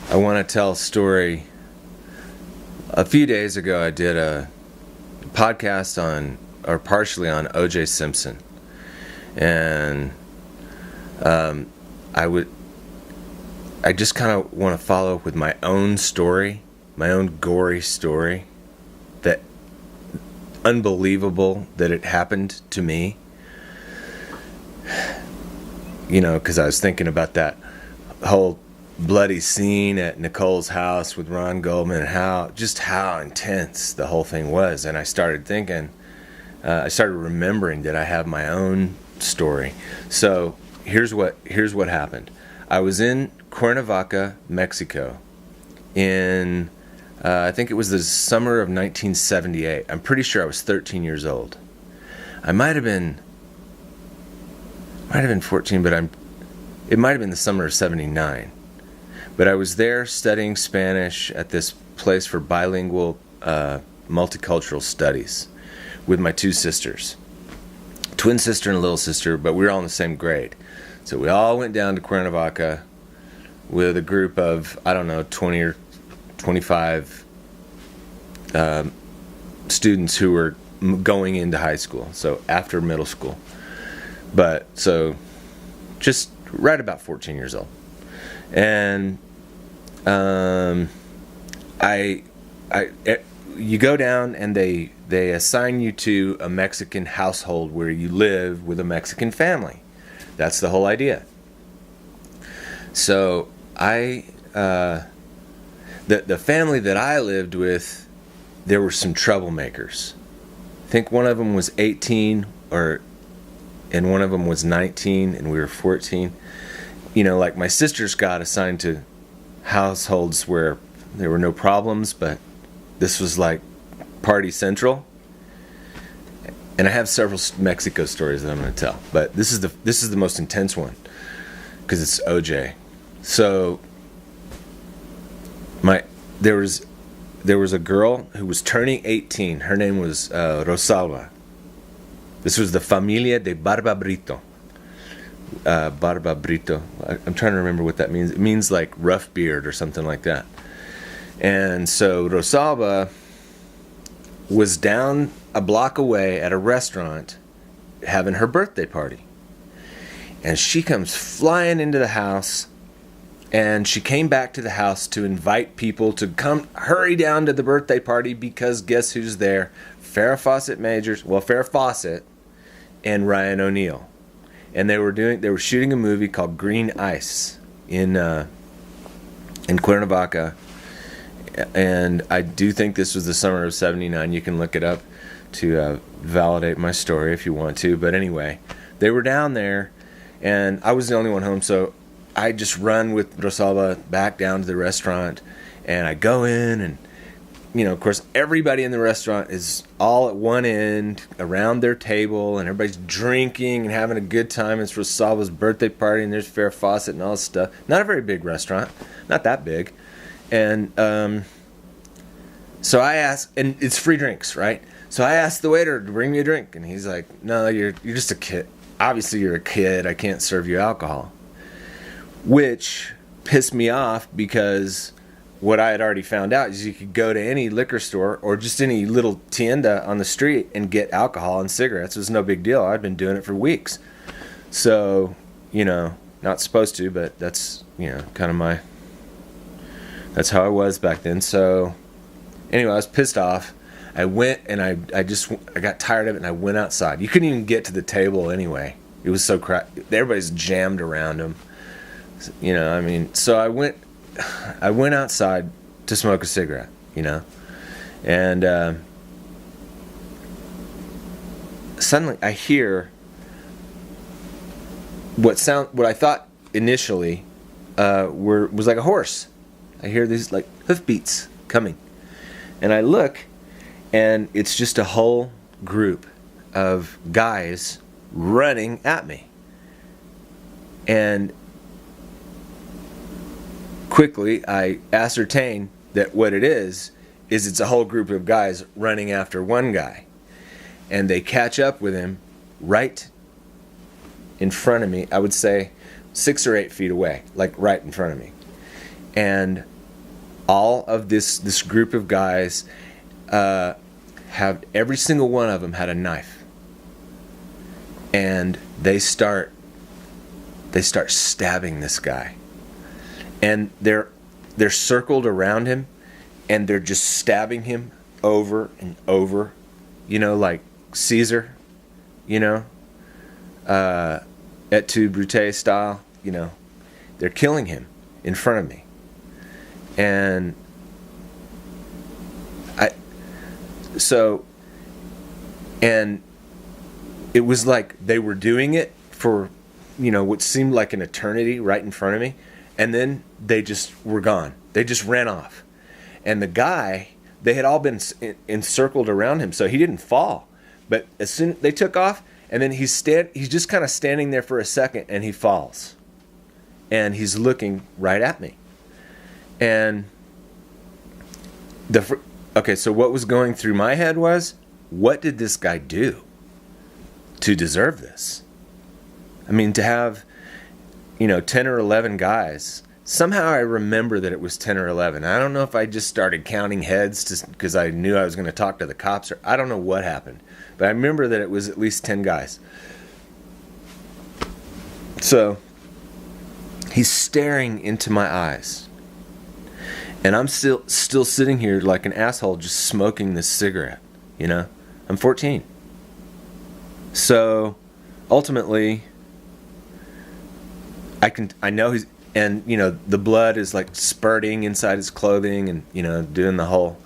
I want to tell a story. A few days ago, I did a podcast partially on O.J. Simpson, and I just kind of want to follow up with my own story, my own gory story, that unbelievable that it happened to me. You know, because I was thinking about that whole bloody scene at Nicole's house with Ron Goldman and how intense the whole thing was. And I started thinking, I started remembering that I have my own story. So here's what happened. I was in Cuernavaca, Mexico in I think it was the summer of 1978. I'm pretty sure I was 13 years old. I might have been 14, but it might have been the summer of 79. But I was there studying Spanish at this place for bilingual multicultural studies with my two sisters. Twin sister and little sister, but we were all in the same grade. So we all went down to Cuernavaca with a group of, 20 or 25 students who were going into high school, so after middle school. But so just right about 14 years old. And you go down and they assign you to a Mexican household where you live with a Mexican family. That's the whole idea. So the family that I lived with, there were some troublemakers. I think one of them was 18 and one of them was 19 and we were 14. You know, like my sisters got assigned to households where there were no problems, but this was like party central. And I have several Mexico stories that I'm going to tell, but this is the most intense one because it's OJ. So there was a girl who was turning 18. Her name was Rosalba. This was the Familia de Barba Brito. Barba Brito. I'm trying to remember what that means. It means like rough beard or something like that. And so Rosalba was down a block away at a restaurant having her birthday party. And she comes flying into the house, and she came back to the house to invite people to come hurry down to the birthday party because guess who's there? Farah Fawcett and Ryan O'Neal. And they were shooting a movie called Green Ice in Cuernavaca. And I do think this was the summer of 79. You can look it up to validate my story if you want to. But anyway, they were down there, and I was the only one home, so I just run with Rosalba back down to the restaurant, and I go in, and, you know, of course, everybody in the restaurant is all at one end around their table, and everybody's drinking and having a good time. It's Rosalba's birthday party, and there's Farrah Fawcett and all this stuff. Not a very big restaurant, not that big. And so I asked, and it's free drinks, right? So I asked the waiter to bring me a drink, and he's like, "No, you're just a kid. Obviously, you're a kid. I can't serve you alcohol," which pissed me off because what I had already found out is you could go to any liquor store or just any little tienda on the street and get alcohol and cigarettes. It was no big deal. I'd been doing it for weeks. So, you know, not supposed to, but that's, you know, kind of that's how I was back then. So anyway, I was pissed off. I went and I got tired of it and I went outside. You couldn't even get to the table anyway. It was so crowded. Everybody's jammed around them. You know, I mean, so I went outside to smoke a cigarette, you know, and suddenly I hear what I thought initially was like a horse. I hear these like hoofbeats coming, and I look, and it's just a whole group of guys running at me, and quickly I ascertain that what it is it's a whole group of guys running after one guy, and they catch up with him right in front of me. I would say 6 or 8 feet away, like right in front of me. And all of this group of guys have, every single one of them had a knife, and they start stabbing this guy, and they're circled around him, and they're just stabbing him over and over, like Caesar, et tu Brute style, they're killing him in front of me. And and it was like they were doing it for, what seemed like an eternity right in front of me. And then they just were gone. They just ran off. And the guy, they had all been encircled around him, so he didn't fall. But as soon they took off, and then he's just kind of standing there for a second, and he falls. And he's looking right at me. And so what was going through my head was, what did this guy do to deserve this? I mean, to have, 10 or 11 guys. Somehow I remember that it was 10 or 11. I don't know if I just started counting heads because I knew I was going to talk to the cops, or I don't know what happened. But I remember that it was at least 10 guys. So he's staring into my eyes. And I'm still sitting here like an asshole just smoking this cigarette, I'm 14. So ultimately I know he's, and the blood is like spurting inside his clothing, and doing the whole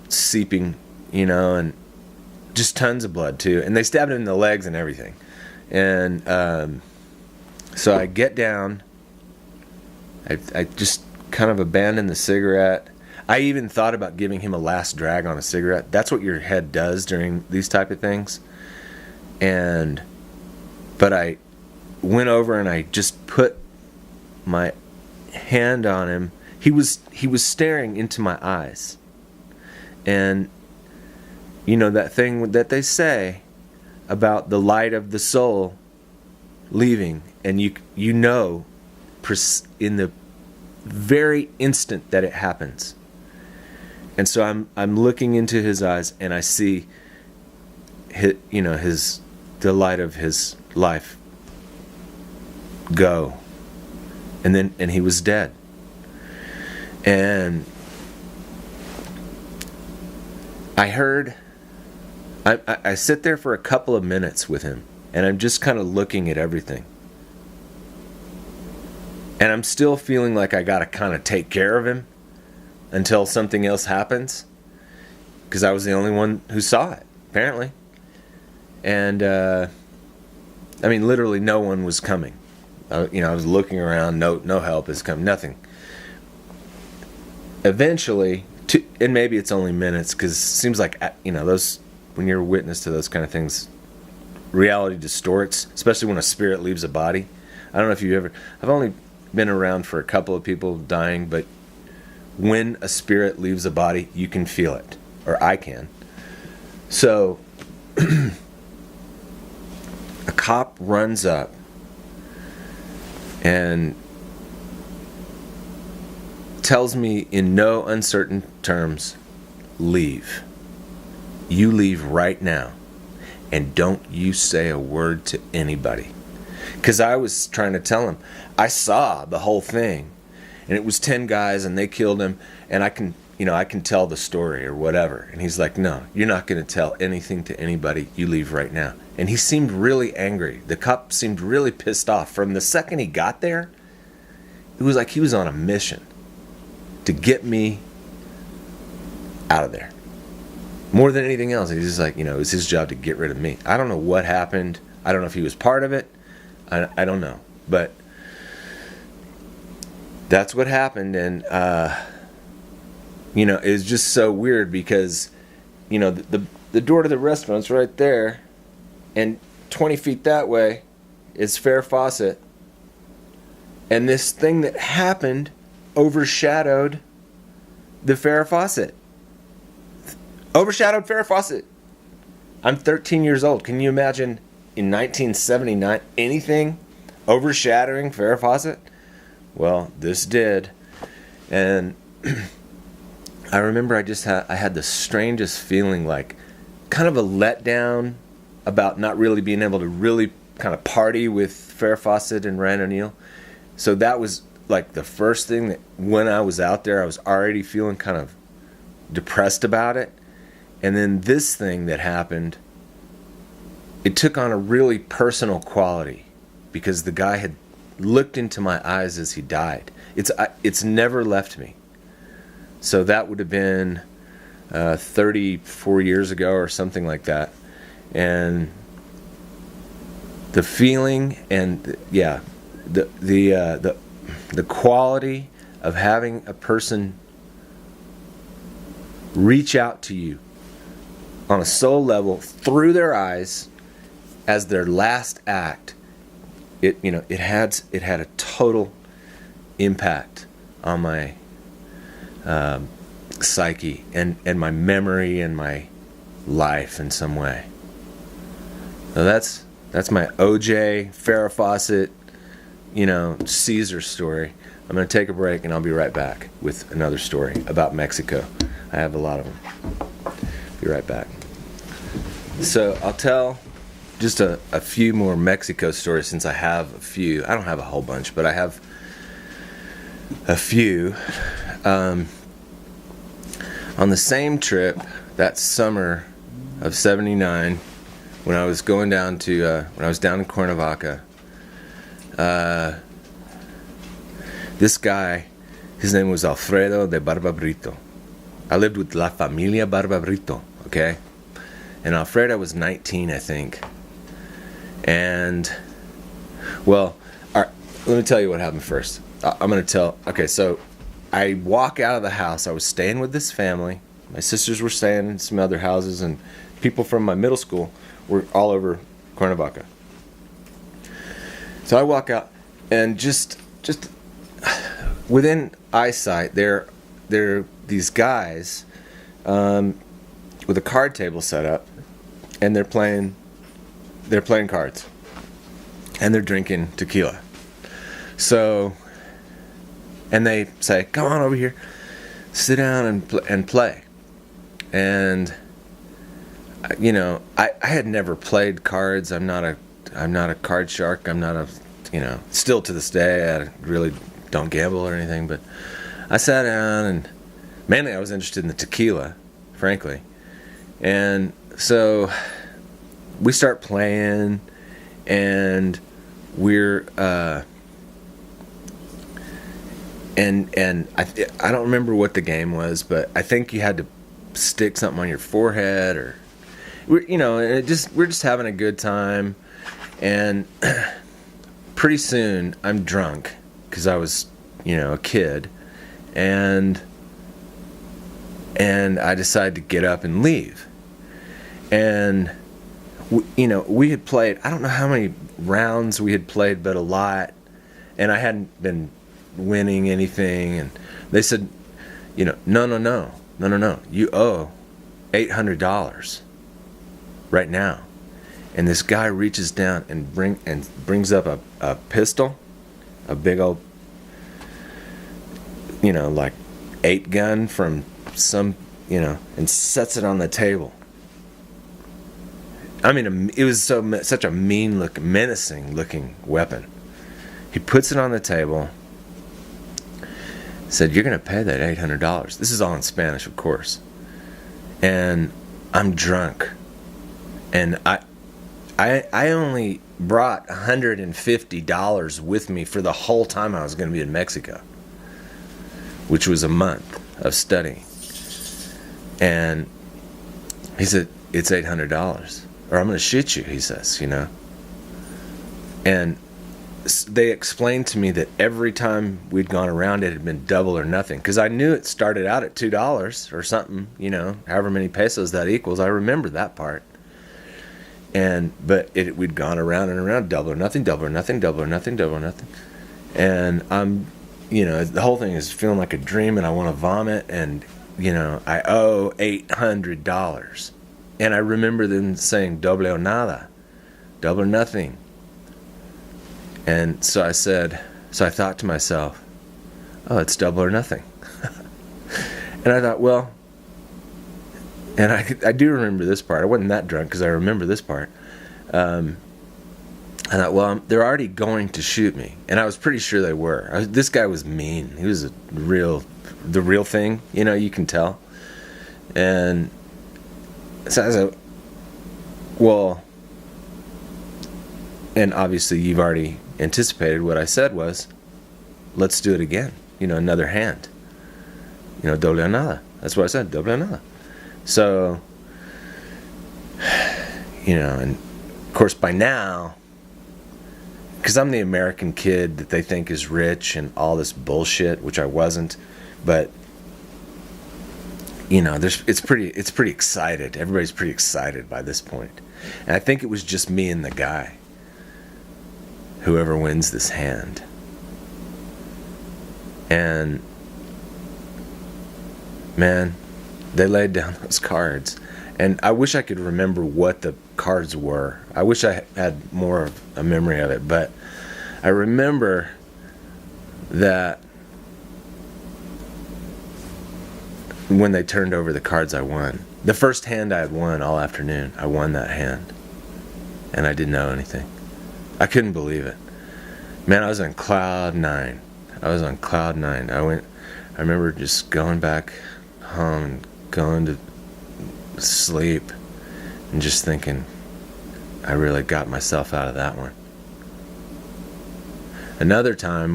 seeping, and just tons of blood too. And they stabbed him in the legs and everything. And so I get down. I just kind of abandoned the cigarette. I even thought about giving him a last drag on a cigarette. That's what your head does during these type of things. But I went over and I just put my hand on him. He was staring into my eyes. And that thing that they say about the light of the soul leaving, and in the very instant that it happens. And so I'm looking into his eyes, and I see the light of his life go. And he was dead. And I sit there for a couple of minutes with him, and I'm just kind of looking at everything. And I'm still feeling like I got to kind of take care of him until something else happens, because I was the only one who saw it, apparently. And literally no one was coming. I was looking around, no help is coming, nothing. Eventually, and maybe it's only minutes, because it seems like those, when you're a witness to those kind of things, reality distorts, especially when a spirit leaves a body. I don't know if I've only been around for a couple of people dying, but when a spirit leaves a body, you can feel it, or I can. So a cop runs up and tells me in no uncertain terms, leave. You leave right now, and don't you say a word to anybody. Because I was trying to tell him, I saw the whole thing, and it was 10 guys, and they killed him, and I can tell the story or whatever. And he's like, no, you're not going to tell anything to anybody. You leave right now. And he seemed really angry. The cop seemed really pissed off. From the second he got there, it was like he was on a mission to get me out of there. More than anything else, he's just like, it was his job to get rid of me. I don't know what happened. I don't know if he was part of it. I don't know. But that's what happened. And, it was just so weird because, the door to the restaurant's right there. And 20 feet that way is Farah Fawcett. And this thing that happened overshadowed the Farah Fawcett. Overshadowed Farah Fawcett. I'm 13 years old. Can you imagine in 1979 anything overshadowing Farah Fawcett? Well, this did. And I remember I had the strangest feeling, like kind of a letdown about not really being able to really kind of party with Farah Fawcett and Ryan O'Neal. So that was like the first thing that when I was out there, I was already feeling kind of depressed about it. And then this thing that happened, it took on a really personal quality because the guy had looked into my eyes as he died. It's never left me. So that would have been 34 years ago or something like that. And the feeling and the quality of having a person reach out to you on a soul level through their eyes as their last act, it had a total impact on my psyche and my memory and my life in some way. So that's my OJ Farah Fawcett, Caesar story. I'm going to take a break and I'll be right back with another story about Mexico. I have a lot of them. Be right back. So I'll tell just a few more Mexico stories since I have a few. I don't have a whole bunch, but I have a few. On the same trip, that summer of '79, when I was going down to when I was down in Cuernavaca, this guy, his name was Alfredo de Barba Brito. I lived with La Familia Barba Brito, okay? And Alfredo was 19, I think. And, well, all right, let me tell you what happened first. I'm going to tell, okay, so I walk out of the house. I was staying with this family. My sisters were staying in some other houses, and people from my middle school were all over Cuernavaca. So I walk out, and just within eyesight, there are these guys with a card table set up, and they're playing cards, and they're drinking tequila. So, and they say, "Come on over here, sit down and play." And I had never played cards. I'm not a card shark. I'm not a still to this day I really don't gamble or anything. But I sat down, and mainly I was interested in the tequila, frankly. And so we start playing, and we're and I don't remember what the game was, but I think you had to stick something on your forehead, or we're just having a good time. And pretty soon I'm drunk because I was a kid, and I decided to get up and leave. And we had played, I don't know how many rounds we had played, but a lot, and I hadn't been winning anything. And they said, no, you owe $800 right now. And this guy reaches down and brings up a pistol, a big old, like 8 gun from some, and sets it on the table. I mean, it was such a menacing looking weapon. He puts it on the table, said, "You're going to pay that $800. This is all in Spanish, of course. And I'm drunk. And I only brought $150 with me for the whole time I was going to be in Mexico, which was a month of studying. And he said, "It's $800, or I'm going to shoot you," he says, And they explained to me that every time we'd gone around, it had been double or nothing. Because I knew it started out at $2 or something, however many pesos that equals. I remember that part. But we'd gone around and around, double or nothing, double or nothing, double or nothing, double or nothing. And I'm, the whole thing is feeling like a dream, and I want to vomit, and, I owe $800. And I remember them saying, "Doble o nada," double or nothing. And so I thought to myself, "Oh, it's double or nothing." And I thought, well, and I do remember this part. I wasn't that drunk because I remember this part. I thought, well, they're already going to shoot me. And I was pretty sure they were. This guy was mean. He was the real thing, you know, you can tell. And so I was like, well, and obviously you've already anticipated what I said was, let's do it again. You know, another hand. You know, doble a nada. That's what I said, doble a nada. So, you know, and of course by now, because I'm the American kid that they think is rich and all this bullshit, which I wasn't, but you know, it's pretty excited. Everybody's pretty excited by this point. And I think it was just me and the guy. Whoever wins this hand. And man, they laid down those cards. And I wish I could remember what the cards were. I wish I had more of a memory of it. But I remember that when they turned over the cards, I won. The first hand I had won all afternoon, I won that hand. And I didn't know anything. I couldn't believe it. Man, I was on cloud 9. I remember just going back home and going to sleep and just thinking, I really got myself out of that one. Another time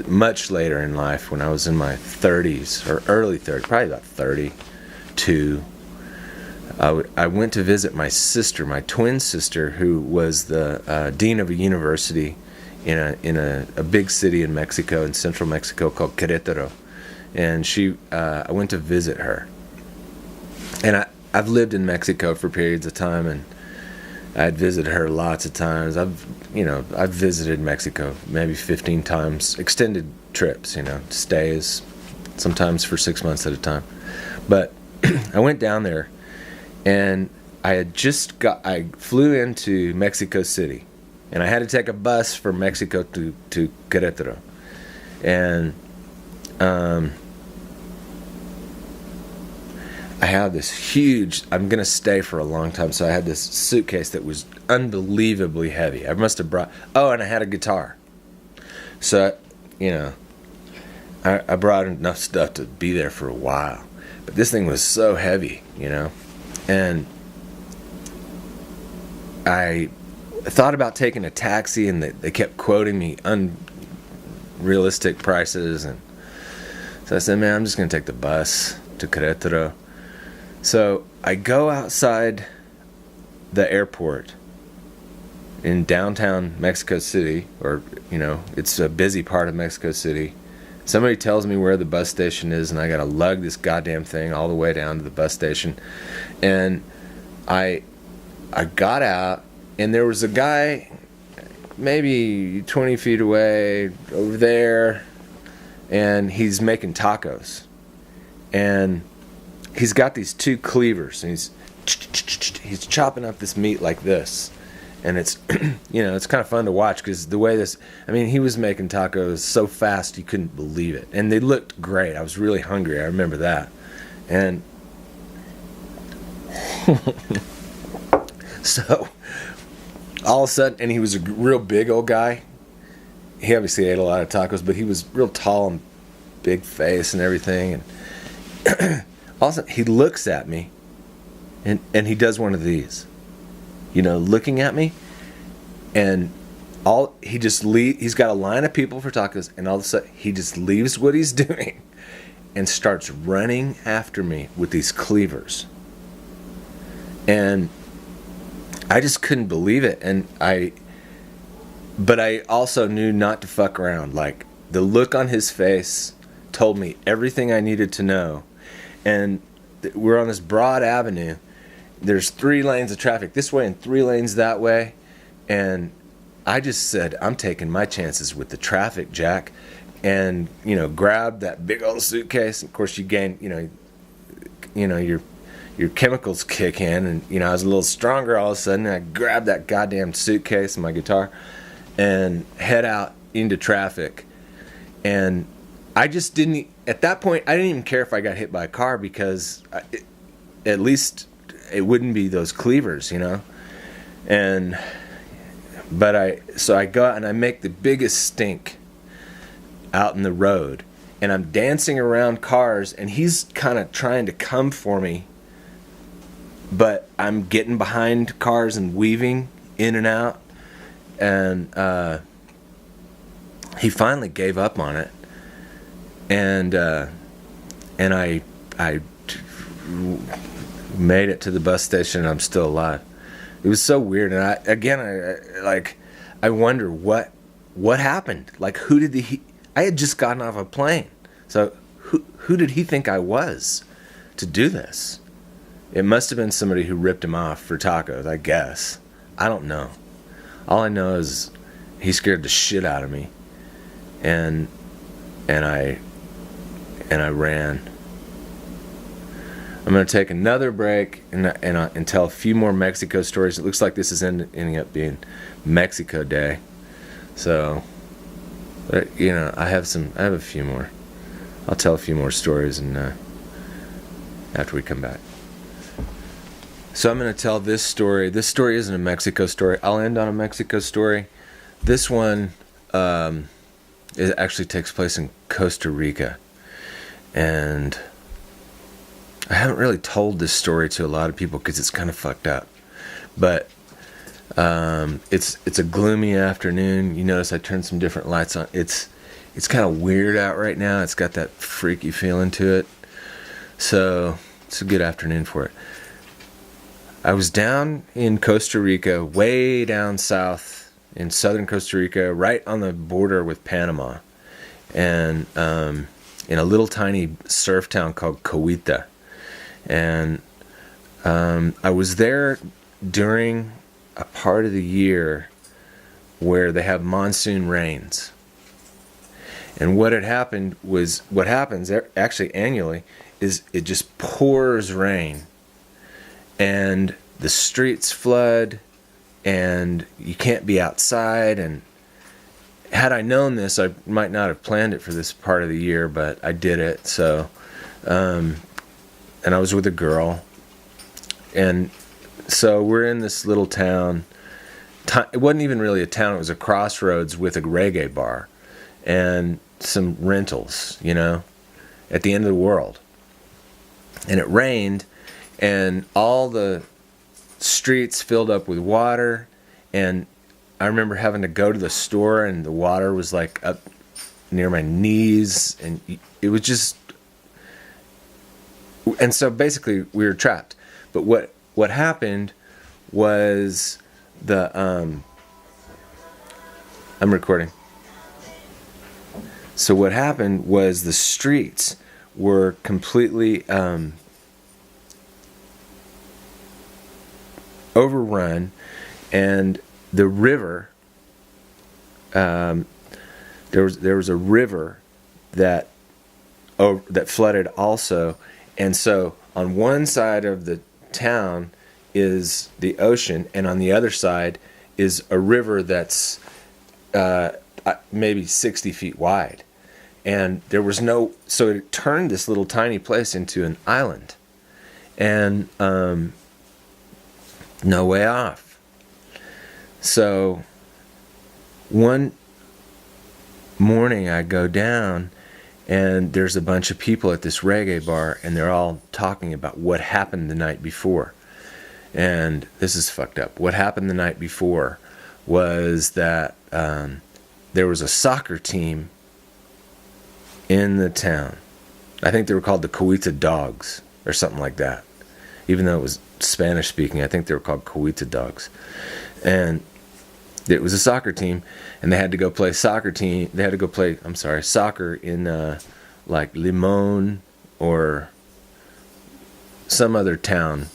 much later in life, when I was in my 30s, or early 30s, probably about 32, I went to visit my sister, my twin sister, who was the dean of a university in a big city in Mexico, in central Mexico, called Querétaro. And I went to visit her. And I've lived in Mexico for periods of time, and I'd visited her lots of times. I've visited Mexico maybe 15 times, extended trips, you know, stays, sometimes for 6 months at a time. But I went down there, and I flew into Mexico City, and I had to take a bus from Mexico to Querétaro. And I have this huge, I'm going to stay for a long time, so I had this suitcase that was unbelievably heavy. I must have brought, and I had a guitar. So, you know, I brought enough stuff to be there for a while. But this thing was so heavy, you know. And I thought about taking a taxi, and they kept quoting me unrealistic prices. And so I said, man, I'm just going to take the bus to Querétaro. So I go outside the airport in downtown Mexico City, or, you know, it's a busy part of Mexico City. Somebody tells me where the bus station is, and I gotta lug this goddamn thing all the way down to the bus station. And I got out, and there was a guy maybe 20 feet away over there, and he's making tacos. And he's got these two cleavers, and he's chopping up this meat like this. And it's, you know, it's kind of fun to watch, because the way he was making tacos so fast you couldn't believe it. And they looked great. I was really hungry. I remember that. And so all of a sudden, and he was a real big old guy. He obviously ate a lot of tacos, but he was real tall and big face and everything. And all of a sudden, he looks at me, and he does one of these, you know, looking at me, and he's got a line of people for tacos, and all of a sudden, he just leaves what he's doing and starts running after me with these cleavers. And I just couldn't believe it, but I also knew not to fuck around. Like, the look on his face told me everything I needed to know. And we're on this broad avenue. There's 3 lanes of traffic this way and 3 lanes that way. And I just said, I'm taking my chances with the traffic, Jack. And, you know, grabbed that big old suitcase. Of course, you gain, you know, your chemicals kick in. And, you know, I was a little stronger all of a sudden. I grabbed that goddamn suitcase and my guitar and head out into traffic. And I just didn't, at that point, I didn't even care if I got hit by a car because at least it wouldn't be those cleavers, you know. So I go out and I make the biggest stink out in the road, and I'm dancing around cars, and he's kind of trying to come for me, but I'm getting behind cars and weaving in and out, and he finally gave up on it, and I made it to the bus station, and I'm still alive. It was so weird, and I wonder what happened. Like, who did he? I had just gotten off a plane, so who did he think I was to do this? It must have been somebody who ripped him off for tacos, I guess. I don't know. All I know is he scared the shit out of me, and I ran. I'm going to take another break and tell a few more Mexico stories. It looks like this is ending up being Mexico Day. So, you know, I have a few more. I'll tell a few more stories and after we come back. So I'm going to tell this story. This story isn't a Mexico story. I'll end on a Mexico story. This one it actually takes place in Costa Rica. And I haven't really told this story to a lot of people because it's kind of fucked up. But it's a gloomy afternoon. You notice I turned some different lights on. It's kind of weird out right now. It's got that freaky feeling to it. So it's a good afternoon for it. I was down in Costa Rica, way down south in southern Costa Rica, right on the border with Panama, and in a little tiny surf town called Coita. And I was there during a part of the year where they have monsoon rains. And what happens actually annually is it just pours rain, and the streets flood, and you can't be outside. And had I known this, I might not have planned it for this part of the year, but I did it. So, and I was with a girl, and so we're in this little town. It wasn't even really a town, it was a crossroads with a reggae bar and some rentals, you know, at the end of the world. And it rained, and all the streets filled up with water, and I remember having to go to the store, and the water was like up near my knees, and it was just... And so basically we were trapped. But what happened was I'm recording. So what happened was the streets were completely overrun, and the river, there was a river that flooded also. And so on one side of the town is the ocean, and on the other side is a river that's maybe 60 feet wide. And there was so it turned this little tiny place into an island. And no way off. So one morning I go down, and there's a bunch of people at this reggae bar, and they're all talking about what happened the night before. And this is fucked up. What happened the night before was that there was a soccer team in the town. I think they were called the Coita Dogs or something like that. Even though it was Spanish speaking, I think they were called Coita Dogs. And it was a soccer team, and they had to go play soccer in like Limon or some other town,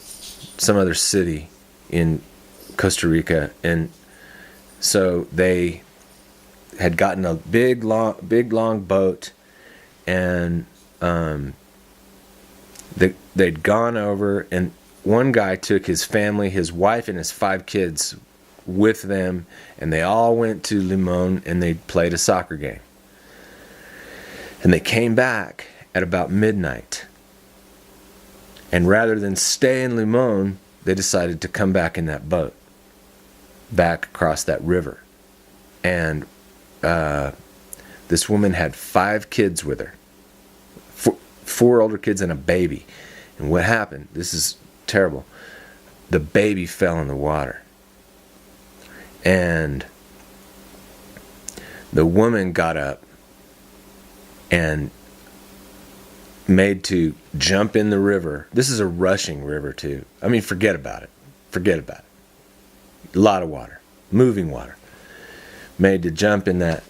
some other city in Costa Rica. And so they had gotten a big long boat, and they'd gone over, and one guy took his family, his wife and his 5 kids with them, and they all went to Limon, and they played a soccer game. And they came back, at about midnight. And rather than stay in Limon, they decided to come back in that boat, back across that river. And this woman had 5 kids with her, 4 older kids and a baby. And what happened? This is terrible. The baby fell in the water. And the woman got up and made to jump in the river. This is a rushing river too. I mean, forget about it. Forget about it. A lot of water, moving water. Made to jump in that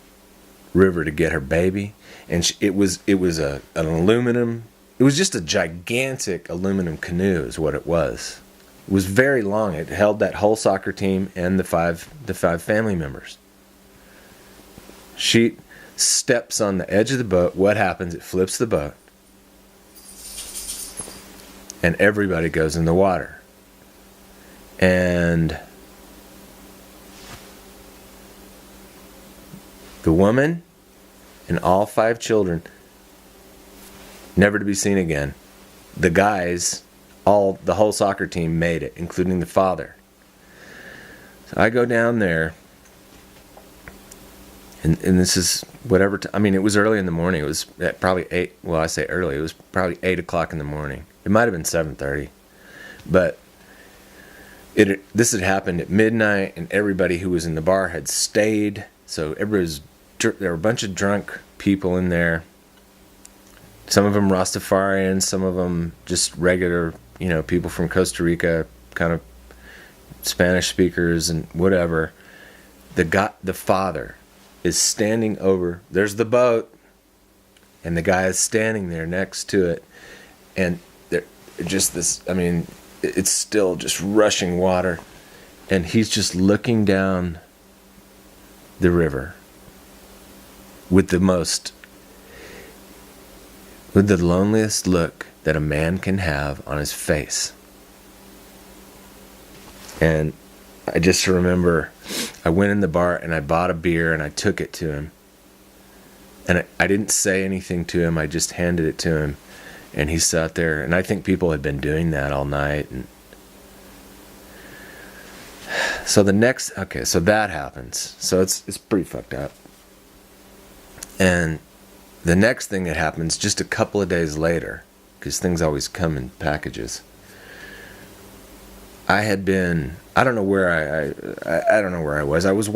river to get her baby, and it was an aluminum. It was just a gigantic aluminum canoe, is what it was. It was very long. It held that whole soccer team and the five family members. She steps on the edge of the boat. What happens? It flips the boat, and everybody goes in the water. And the woman and all 5 children, never to be seen again. The guys, the whole soccer team made it, including the father. So I go down there, and this is whatever. I mean, it was early in the morning. It was at probably 8. Well, I say early. It was probably 8 o'clock in the morning. It might have been 7:30, but this had happened at midnight, and everybody who was in the bar had stayed. So there were a bunch of drunk people in there. Some of them Rastafarians, some of them just regular, people from Costa Rica, kind of Spanish speakers and whatever. The father is standing over. There's the boat, and the guy is standing there next to it, and they're just this. I mean, it's still just rushing water, and he's just looking down the river with the loneliest look that a man can have on his face. And I just remember I went in the bar and I bought a beer and I took it to him. And I didn't say anything to him. I just handed it to him. And he sat there. And I think people had been doing that all night. And so so that happens. So it's pretty fucked up. And the next thing that happens just a couple of days later, because things always come in packages. I don't know where I was. I was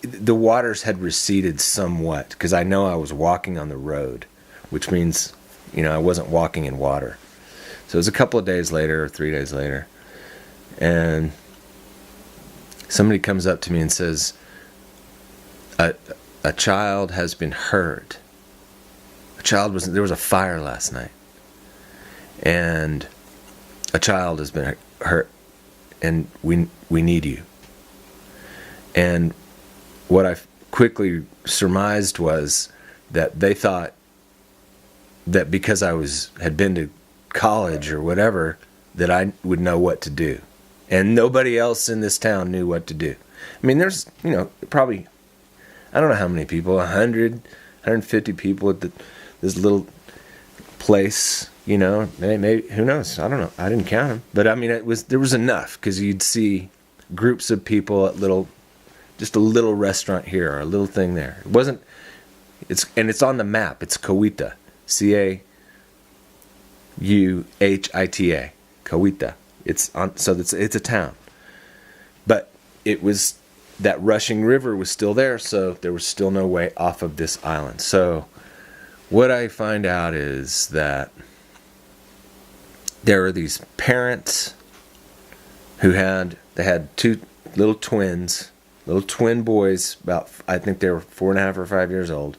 the waters had receded somewhat, because I know I was walking on the road, which means, I wasn't walking in water. So it was a couple of days later, or 3 days later, and somebody comes up to me and says, a child has been hurt. There was a fire last night, and a child has been hurt, and we need you. And what I quickly surmised was that they thought that because I had been to college or whatever, that I would know what to do, and nobody else in this town knew what to do. I mean, there's probably, I don't know how many people, 100, 150 people at this little place, maybe, who knows? I don't know. I didn't count them. But I mean, there was enough, because you'd see groups of people at just a little restaurant here or a little thing there. It's on the map. It's Cowita, Cauhita, Cowita. It's a town. But that rushing river was still there, so there was still no way off of this island. So what I find out is that there are these parents who had 2 little twins, little twin boys, I think they were 4.5 or 5 years old.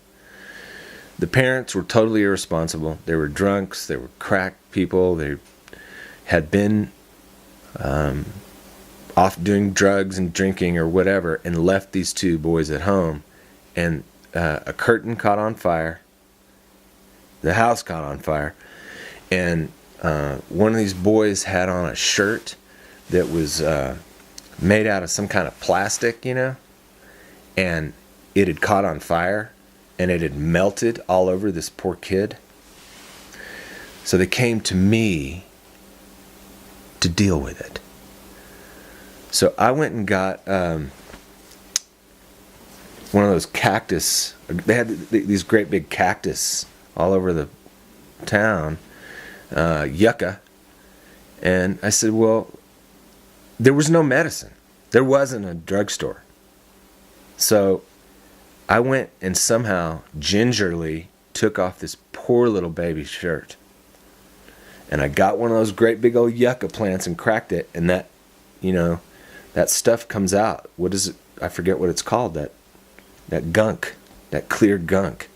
The parents were totally irresponsible. They were drunks. They were crack people. They had been off doing drugs and drinking or whatever, and left these 2 boys at home. And a curtain caught on fire. The house caught on fire. And one of these boys had on a shirt that was made out of some kind of plastic, and it had caught on fire, and it had melted all over this poor kid. So they came to me to deal with it. So I went and got one of those cactus. They had these great big cactus all over the town, yucca. And I said, well, there was no medicine. There wasn't a drugstore. So I went and somehow gingerly took off this poor little baby's shirt. And I got one of those great big old yucca plants and cracked it. And that, that stuff comes out. What is it? I forget what it's called. That gunk, that clear gunk.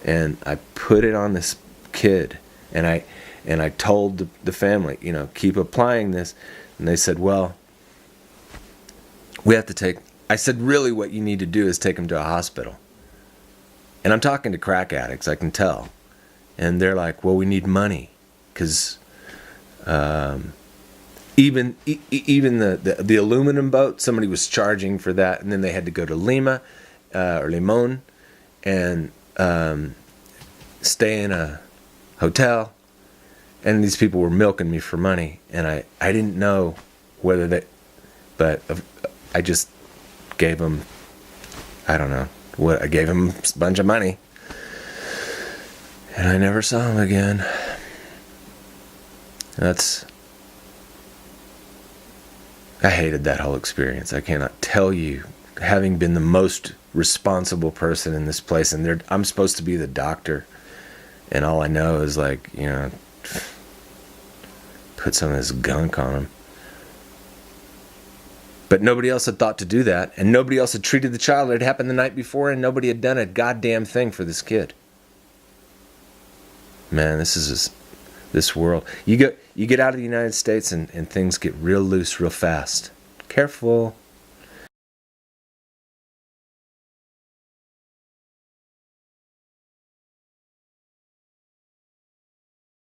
And I put it on this kid. And I told the family, keep applying this. And they said, well, we have to take... I said, really what you need to do is take him to a hospital. And I'm talking to crack addicts, I can tell. And they're like, well, we need money. Because even the aluminum boat, somebody was charging for that. And then they had to go to Lima or Limon and stay in a hotel. And these people were milking me for money. And I didn't know whether they... But I just gave them... I don't know. I gave them a bunch of money. And I never saw him again. I hated that whole experience. I cannot tell you, having been the most responsible person in this place, and I'm supposed to be the doctor, and all I know is put some of this gunk on him. But nobody else had thought to do that, and nobody else had treated the child. It had happened the night before, and nobody had done a goddamn thing for this kid. Man, this is this world. You get out of the United States, and things get real loose real fast. Careful.